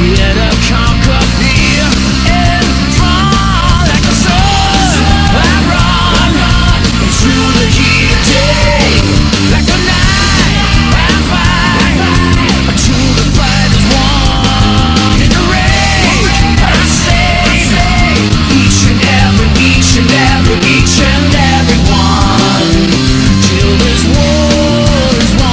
Yet I conquer fear and fall like a soul. I run into the heat of day, like a knife I fight until the fight is won. In the rain I save each and every one till this war is won.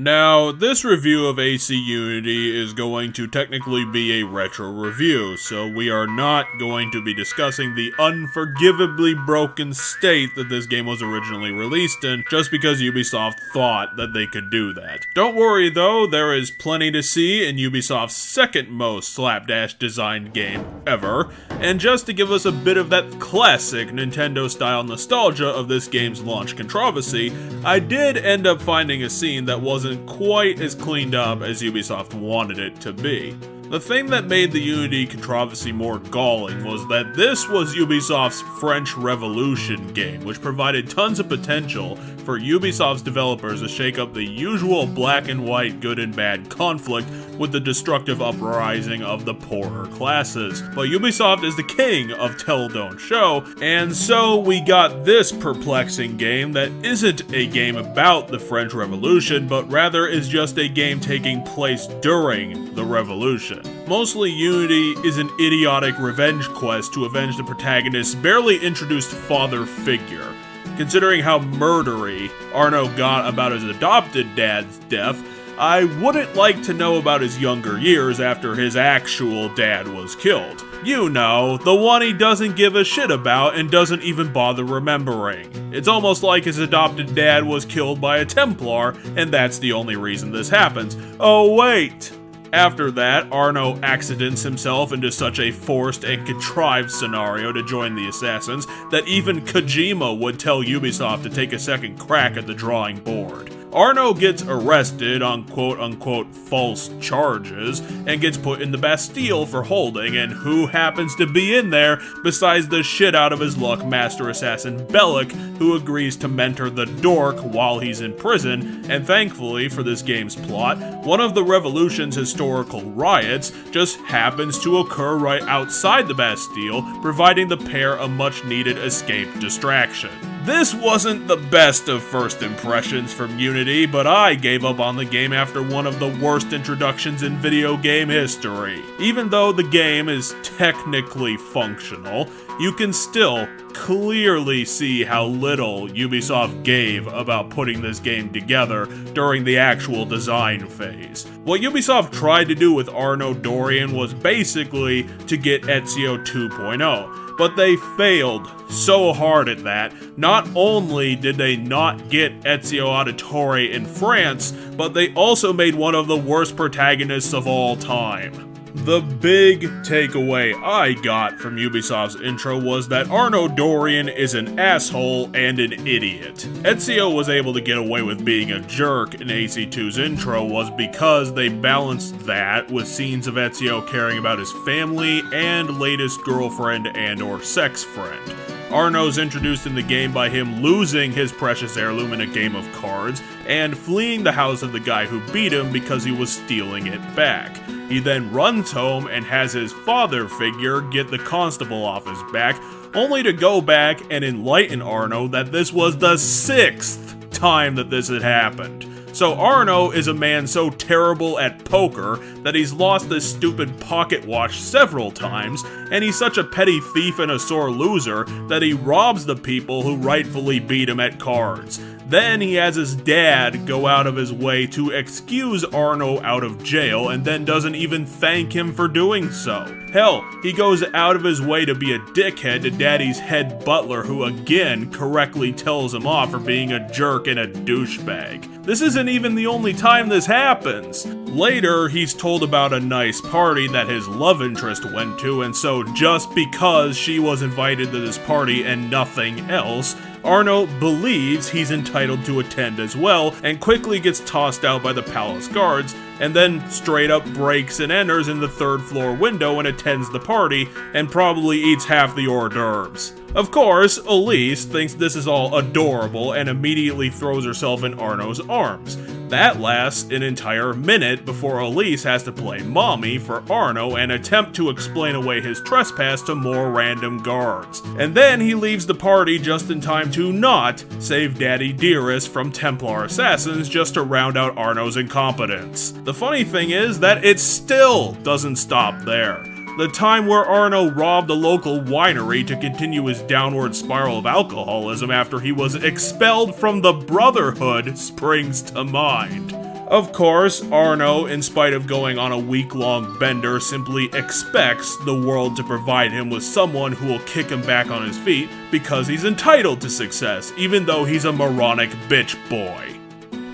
Now, this review of AC Unity is going to technically be a retro review, so we are not going to be discussing the unforgivably broken state that this game was originally released in, just because Ubisoft thought that they could do that. Don't worry though, there is plenty to see in Ubisoft's second most slapdash designed game ever, and just to give us a bit of that classic Nintendo-style nostalgia of this game's launch controversy, I did end up finding a scene that wasn't quite as cleaned up as Ubisoft wanted it to be. The thing that made the Unity controversy more galling was that this was Ubisoft's French Revolution game, which provided tons of potential for Ubisoft's developers to shake up the usual black and white good and bad conflict with the destructive uprising of the poorer classes. But Ubisoft is the king of tell don't show, and so we got this perplexing game that isn't a game about the French Revolution, but rather is just a game taking place during the revolution. Mostly, Unity is an idiotic revenge quest to avenge the protagonist's barely introduced father figure. Considering how murdery Arno got about his adopted dad's death, I wouldn't like to know about his younger years after his actual dad was killed. You know, the one he doesn't give a shit about and doesn't even bother remembering. It's almost like his adopted dad was killed by a Templar, and that's the only reason this happens. Oh wait! After that, Arno accidents himself into such a forced and contrived scenario to join the assassins that even Kojima would tell Ubisoft to take a second crack at the drawing board. Arno gets arrested on quote-unquote false charges and gets put in the Bastille for holding, and who happens to be in there besides the shit out of his luck master assassin Bellic, who agrees to mentor the dork while he's in prison, and thankfully for this game's plot, one of the Revolution's historical riots just happens to occur right outside the Bastille, providing the pair a much-needed escape distraction. This wasn't the best of first impressions from Unity, but I gave up on the game after one of the worst introductions in video game history. Even though the game is technically functional, you can still clearly see how little Ubisoft gave about putting this game together during the actual design phase. What Ubisoft tried to do with Arno Dorian was basically to get Ezio 2.0. But they failed so hard at that. Not only did they not get Ezio Auditore in France, but they also made one of the worst protagonists of all time. The big takeaway I got from Ubisoft's intro was that Arno Dorian is an asshole and an idiot. Ezio was able to get away with being a jerk in AC2's intro was because they balanced that with scenes of Ezio caring about his family and latest girlfriend and or sex friend. Arno's introduced in the game by him losing his precious heirloom in a game of cards, and fleeing the house of the guy who beat him because he was stealing it back. He then runs home and has his father figure get the constable off his back, only to go back and enlighten Arno that this was the 6th time that this had happened. So Arno is a man so terrible at poker that he's lost this stupid pocket watch several times, and he's such a petty thief and a sore loser that he robs the people who rightfully beat him at cards. Then he has his dad go out of his way to excuse Arno out of jail and then doesn't even thank him for doing so. Hell, he goes out of his way to be a dickhead to Daddy's head butler, who again correctly tells him off for being a jerk and a douchebag. This isn't even the only time this happens. Later, he's told about a nice party that his love interest went to, and so just because she was invited to this party and nothing else, Arno believes he's entitled to attend as well, and quickly gets tossed out by the palace guards, and then straight up breaks and enters in the 3rd floor window and attends the party, and probably eats half the hors d'oeuvres. Of course, Elise thinks this is all adorable and immediately throws herself in Arno's arms. That lasts an entire minute before Elise has to play mommy for Arno and attempt to explain away his trespass to more random guards. And then he leaves the party just in time to not save Daddy Dearest from Templar assassins just to round out Arno's incompetence. The funny thing is that it still doesn't stop there. The time where Arno robbed a local winery to continue his downward spiral of alcoholism after he was expelled from the Brotherhood springs to mind. Of course, Arno, in spite of going on a week-long bender, simply expects the world to provide him with someone who will kick him back on his feet because he's entitled to success, even though he's a moronic bitch boy.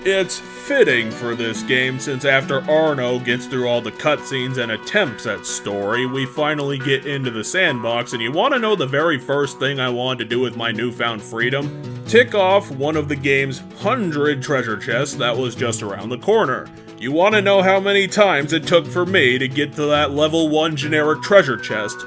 It's fitting for this game since after Arno gets through all the cutscenes and attempts at story, we finally get into the sandbox, and you want to know the very first thing I wanted to do with my newfound freedom? Tick off one of the game's 100 treasure chests that was just around the corner. You want to know how many times it took for me to get to that level 1 generic treasure chest?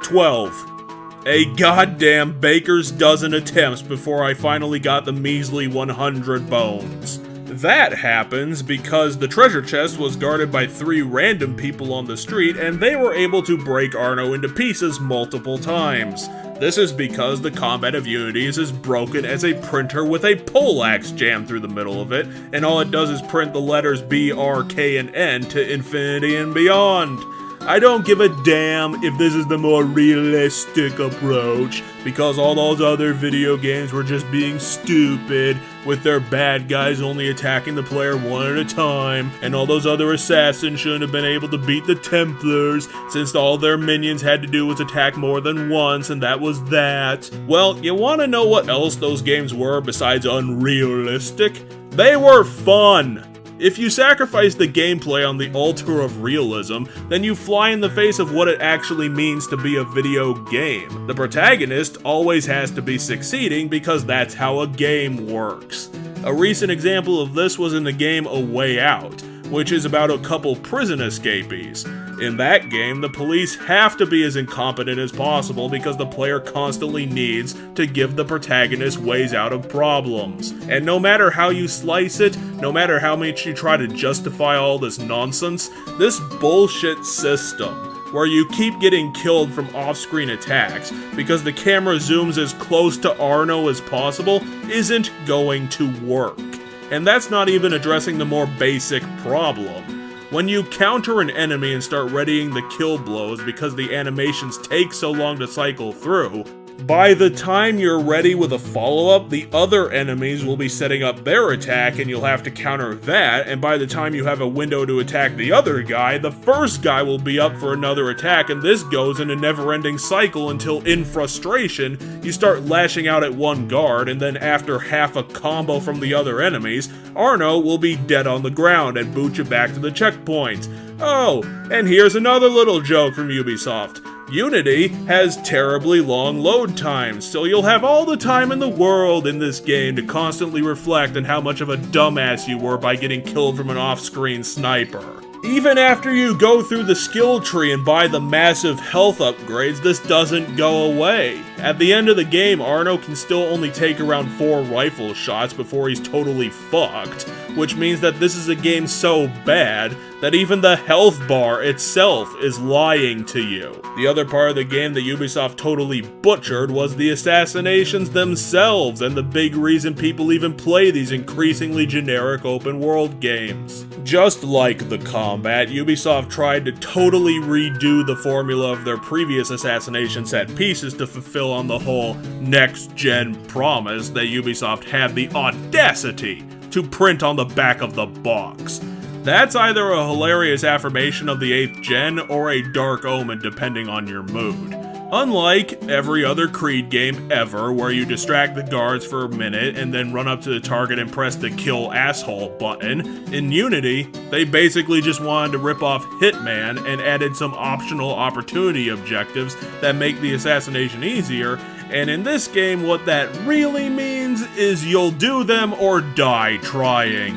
12. A goddamn baker's dozen attempts before I finally got the measly 100 bones. That happens because the treasure chest was guarded by 3 random people on the street, and they were able to break Arno into pieces multiple times. This is because the combat of Unity is as broken as a printer with a poleaxe jammed through the middle of it, and all it does is print the letters B, R, K, and N to infinity and beyond. I don't give a damn if this is the more realistic approach, because all those other video games were just being stupid, with their bad guys only attacking the player one at a time, and all those other assassins shouldn't have been able to beat the Templars, since all their minions had to do was attack more than once, and that was that. Well, you wanna know what else those games were besides unrealistic? They were fun! If you sacrifice the gameplay on the altar of realism, then you fly in the face of what it actually means to be a video game. The protagonist always has to be succeeding because that's how a game works. A recent example of this was in the game A Way Out, which is about a couple prison escapees. In that game, the police have to be as incompetent as possible because the player constantly needs to give the protagonist ways out of problems. And no matter how you slice it, no matter how much you try to justify all this nonsense, this bullshit system, where you keep getting killed from off-screen attacks because the camera zooms as close to Arno as possible, isn't going to work. And that's not even addressing the more basic problem. When you counter an enemy and start readying the kill blows because the animations take so long to cycle through, by the time you're ready with a follow-up, the other enemies will be setting up their attack and you'll have to counter that, and by the time you have a window to attack the other guy, the first guy will be up for another attack, and this goes in a never-ending cycle until, in frustration, you start lashing out at one guard, and then after half a combo from the other enemies, Arno will be dead on the ground and boot you back to the checkpoint. Oh, and here's another little joke from Ubisoft. Unity has terribly long load times, so you'll have all the time in the world in this game to constantly reflect on how much of a dumbass you were by getting killed from an off-screen sniper. Even after you go through the skill tree and buy the massive health upgrades, this doesn't go away. At the end of the game, Arno can still only take around 4 rifle shots before he's totally fucked, which means that this is a game so bad that even the health bar itself is lying to you. The other part of the game that Ubisoft totally butchered was the assassinations themselves, and the big reason people even play these increasingly generic open world games. Just like the combat, Ubisoft tried to totally redo the formula of their previous assassination set pieces to fulfill on the whole next-gen promise that Ubisoft had the audacity to print on the back of the box. That's either a hilarious affirmation of the 8th gen or a dark omen depending on your mood. Unlike every other Creed game ever, where you distract the guards for a minute and then run up to the target and press the kill asshole button, in Unity, they basically just wanted to rip off Hitman and added some optional opportunity objectives that make the assassination easier, And in this game, what that really means is you'll do them or die trying.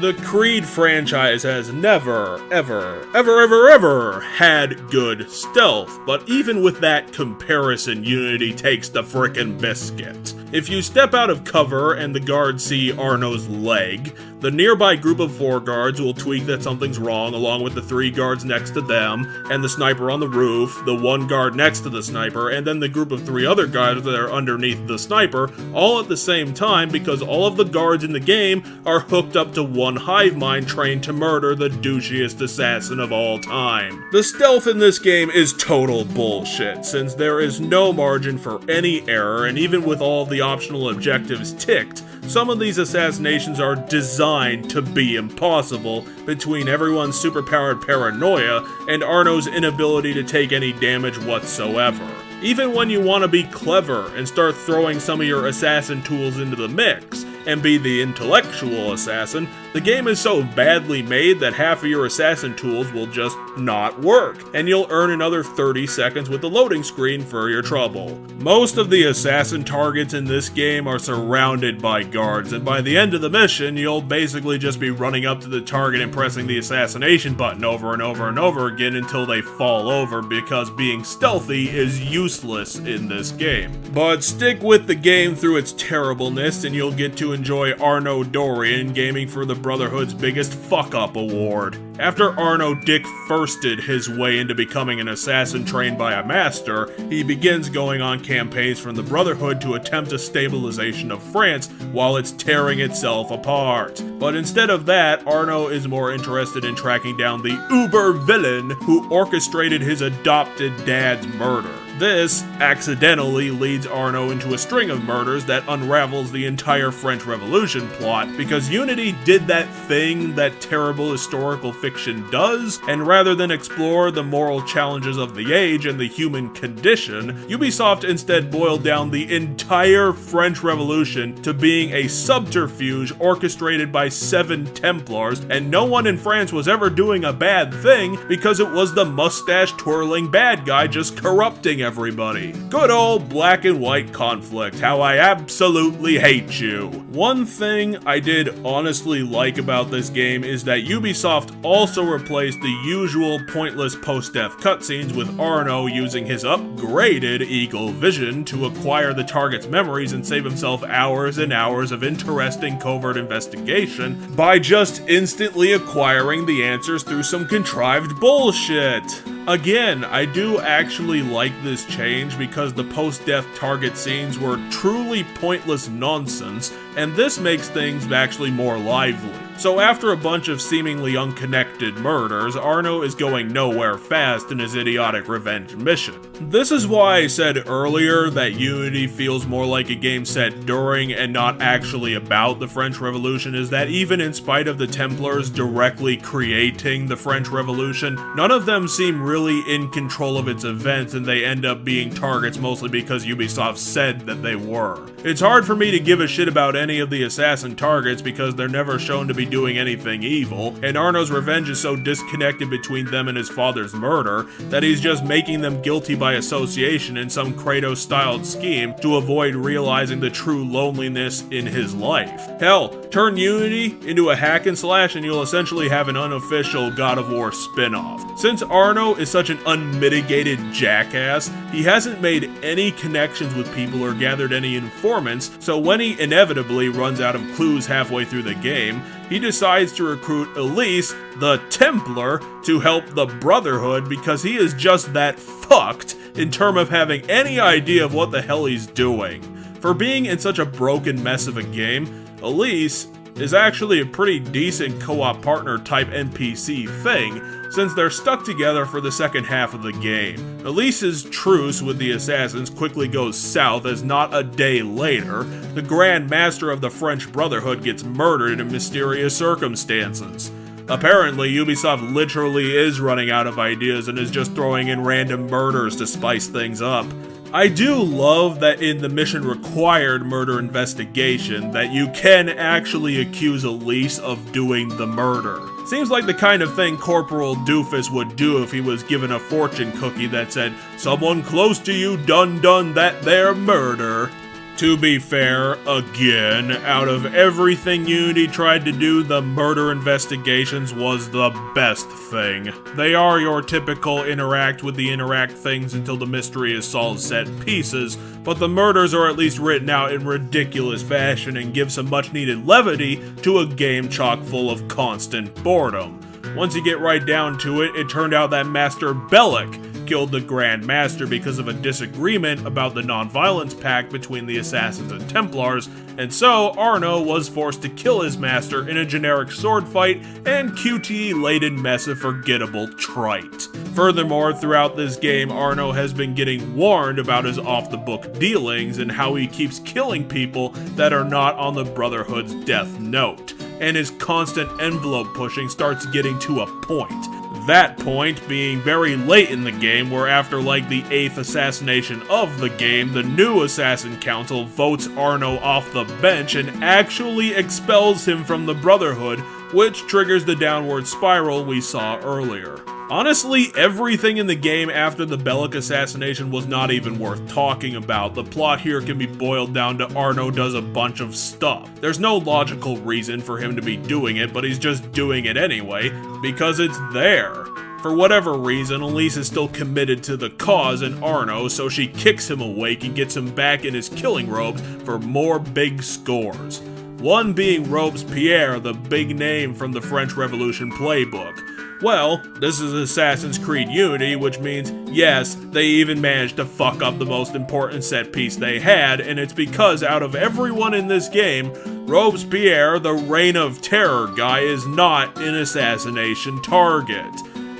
The Creed franchise has never, ever had good stealth, but even with that comparison, Unity takes the frickin' biscuit. If you step out of cover and the guards see Arno's leg, the nearby group of 4 guards will tweak that something's wrong, along with the 3 guards next to them, and the sniper on the roof, the 1 guard next to the sniper, and then the group of 3 other guards that are underneath the sniper, all at the same time because all of the guards in the game are hooked up to one hive mind trained to murder the douchiest assassin of all time. The stealth in this game is total bullshit, since there is no margin for any error, and even with all the optional objectives ticked, some of these assassinations are designed to be impossible between everyone's superpowered paranoia and Arno's inability to take any damage whatsoever. Even when you want to be clever and start throwing some of your assassin tools into the mix, and be the intellectual assassin, the game is so badly made that half of your assassin tools will just not work, and you'll earn another 30 seconds with the loading screen for your trouble. Most of the assassin targets in this game are surrounded by guards, and by the end of the mission, you'll basically just be running up to the target and pressing the assassination button over and over and over again until they fall over, because being stealthy is useless in this game. But stick with the game through its terribleness, and you'll get to enjoy Arno Dorian gaming for the Brotherhood's biggest fuck-up award. After Arno Dick firsted his way into becoming an assassin trained by a master, he begins going on campaigns from the Brotherhood to attempt a stabilization of France while it's tearing itself apart. But instead of that, Arno is more interested in tracking down the uber-villain who orchestrated his adopted dad's murder. This accidentally leads Arno into a string of murders that unravels the entire French Revolution plot, because Unity did that thing that terrible historical fiction does, and rather than explore the moral challenges of the age and the human condition, Ubisoft instead boiled down the entire French Revolution to being a subterfuge orchestrated by 7 Templars, and no one in France was ever doing a bad thing because it was the mustache-twirling bad guy just corrupting everybody. Good old black and white conflict, how I absolutely hate you. One thing I did honestly like about this game is that Ubisoft also replaced the usual pointless post-death cutscenes with Arno using his upgraded eagle vision to acquire the target's memories and save himself hours and hours of interesting covert investigation by just instantly acquiring the answers through some contrived bullshit. Again, I do actually like this change because the post-death target scenes were truly pointless nonsense, and this makes things actually more lively. So after a bunch of seemingly unconnected murders, Arno is going nowhere fast in his idiotic revenge mission. This is why I said earlier that Unity feels more like a game set during and not actually about the French Revolution, is that even in spite of the Templars directly creating the French Revolution, none of them seem really in control of its events, and they end up being targets mostly because Ubisoft said that they were. It's hard for me to give a shit about any of the assassin targets because they're never shown to be doing anything evil, and Arno's revenge is so disconnected between them and his father's murder that he's just making them guilty by association in some Kratos-styled scheme to avoid realizing the true loneliness in his life. Hell, turn Unity into a hack and slash and you'll essentially have an unofficial God of War spin-off. Since Arno is such an unmitigated jackass, he hasn't made any connections with people or gathered any informants, so when he inevitably runs out of clues halfway through the game, he decides to recruit Elise, the Templar, to help the Brotherhood because he is just that fucked in terms of having any idea of what the hell he's doing. For being in such a broken mess of a game, Elise is actually a pretty decent co-op partner type NPC thing, since they're stuck together for the second half of the game. Elise's truce with the assassins quickly goes south as not a day later, the Grand Master of the French Brotherhood gets murdered in mysterious circumstances. Apparently, Ubisoft literally is running out of ideas and is just throwing in random murders to spice things up. I do love that in the mission required murder investigation that you can actually accuse Elise of doing the murder. Seems like the kind of thing Corporal Doofus would do if he was given a fortune cookie that said, "Someone close to you done that there murder." To be fair, again, out of everything Unity tried to do, the murder investigations was the best thing. They are your typical interact with the interact things until the mystery is solved set pieces, but the murders are at least written out in ridiculous fashion and give some much needed levity to a game chock full of constant boredom. Once you get right down to it, it turned out that Master Bellic killed the Grand Master because of a disagreement about the non-violence pact between the Assassins and Templars, and so Arno was forced to kill his master in a generic sword fight and QTE-laden mess of forgettable trite. Furthermore, throughout this game, Arno has been getting warned about his off-the-book dealings and how he keeps killing people that are not on the Brotherhood's death note, and his constant envelope pushing starts getting to a point. That point being very late in the game, where after like the 8th assassination of the game, the new Assassin Council votes Arno off the bench and actually expels him from the Brotherhood, which triggers the downward spiral we saw earlier. Honestly, everything in the game after the Bellic assassination was not even worth talking about. The plot here can be boiled down to Arno does a bunch of stuff. There's no logical reason for him to be doing it, but he's just doing it anyway, because it's there. For whatever reason, Elise is still committed to the cause and Arno, so she kicks him awake and gets him back in his killing robes for more big scores. One being Robespierre, the big name from the French Revolution playbook. Well, this is Assassin's Creed Unity, which means, yes, they even managed to fuck up the most important set piece they had, and it's because out of everyone in this game, Robespierre, the Reign of Terror guy, is not an assassination target.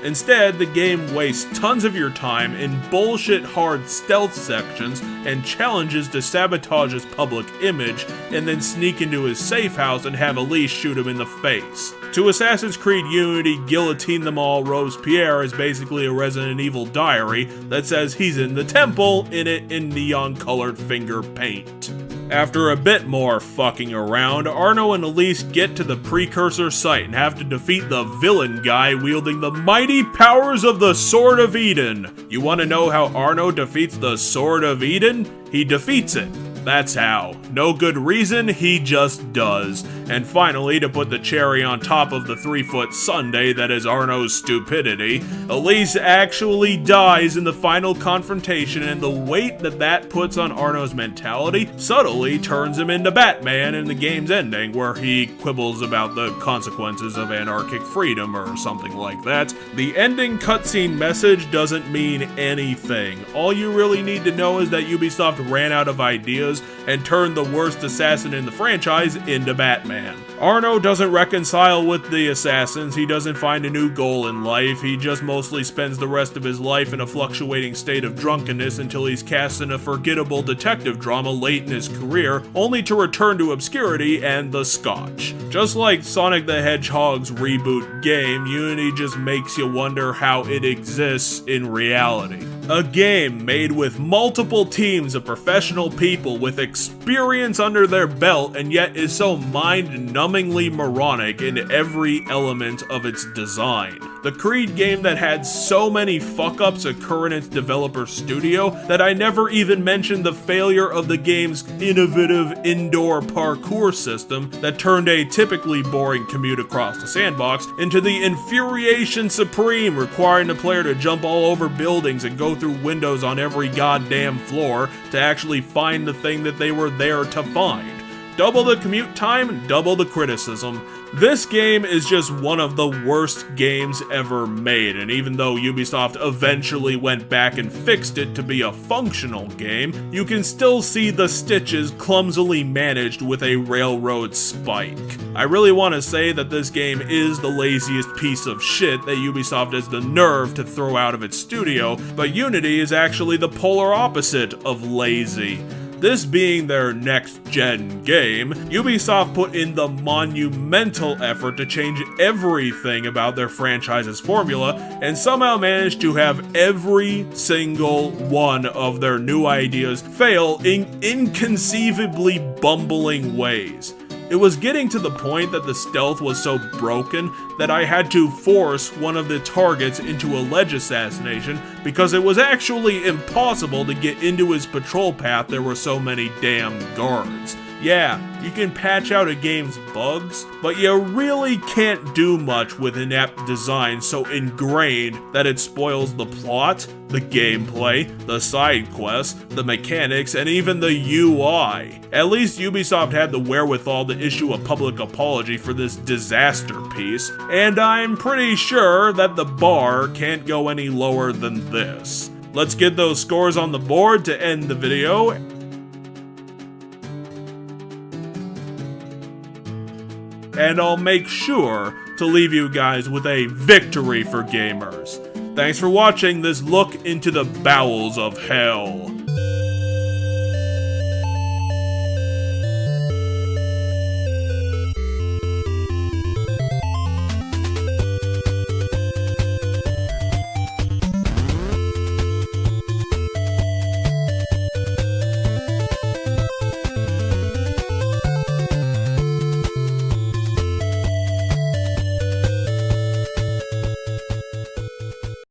Instead, the game wastes tons of your time in bullshit hard stealth sections and challenges to sabotage his public image and then sneak into his safe house and have Elise shoot him in the face. To Assassin's Creed Unity, Guillotine Them All Robespierre is basically a Resident Evil diary that says he's in the temple, in it in neon-colored finger paint. After a bit more fucking around, Arno and Elise get to the precursor site and have to defeat the villain guy wielding the mighty powers of the Sword of Eden. You want to know how Arno defeats the Sword of Eden? He defeats it. That's how. No good reason, he just does. And finally, to put the cherry on top of the 3-foot sundae that is Arno's stupidity, Elise actually dies in the final confrontation, and the weight that puts on Arno's mentality subtly turns him into Batman in the game's ending, where he quibbles about the consequences of anarchic freedom or something like that. The ending cutscene message doesn't mean anything. All you really need to know is that Ubisoft ran out of ideas and turned the worst assassin in the franchise into Batman. Arno doesn't reconcile with the assassins, he doesn't find a new goal in life, he just mostly spends the rest of his life in a fluctuating state of drunkenness until he's cast in a forgettable detective drama late in his career, only to return to obscurity and the scotch. Just like Sonic the Hedgehog's reboot game, Unity just makes you wonder how it exists in reality. A game made with multiple teams of professional people with experience under their belt and yet is so mind-numbingly moronic in every element of its design. The Creed game that had so many fuck-ups occur in its developer studio that I never even mentioned the failure of the game's innovative indoor parkour system that turned a typically boring commute across the sandbox into the infuriation supreme, requiring the player to jump all over buildings and go through windows on every goddamn floor to actually find the thing that they were there to find. Double the commute time, double the criticism. This game is just one of the worst games ever made, and even though Ubisoft eventually went back and fixed it to be a functional game, you can still see the stitches clumsily managed with a railroad spike. I really want to say that this game is the laziest piece of shit that Ubisoft has the nerve to throw out of its studio, but Unity is actually the polar opposite of lazy. This being their next-gen game, Ubisoft put in the monumental effort to change everything about their franchise's formula, and somehow managed to have every single one of their new ideas fail in inconceivably bumbling ways. It was getting to the point that the stealth was so broken that I had to force one of the targets into a ledge assassination because it was actually impossible to get into his patrol path, there were so many damn guards. Yeah, you can patch out a game's bugs, but you really can't do much with inept design so ingrained that it spoils the plot, the gameplay, the side quests, the mechanics, and even the UI. At least Ubisoft had the wherewithal to issue a public apology for this disaster piece, and I'm pretty sure that the bar can't go any lower than this. Let's get those scores on the board to end the video. And I'll make sure to leave you guys with a victory for gamers. Thanks for watching this look into the bowels of hell.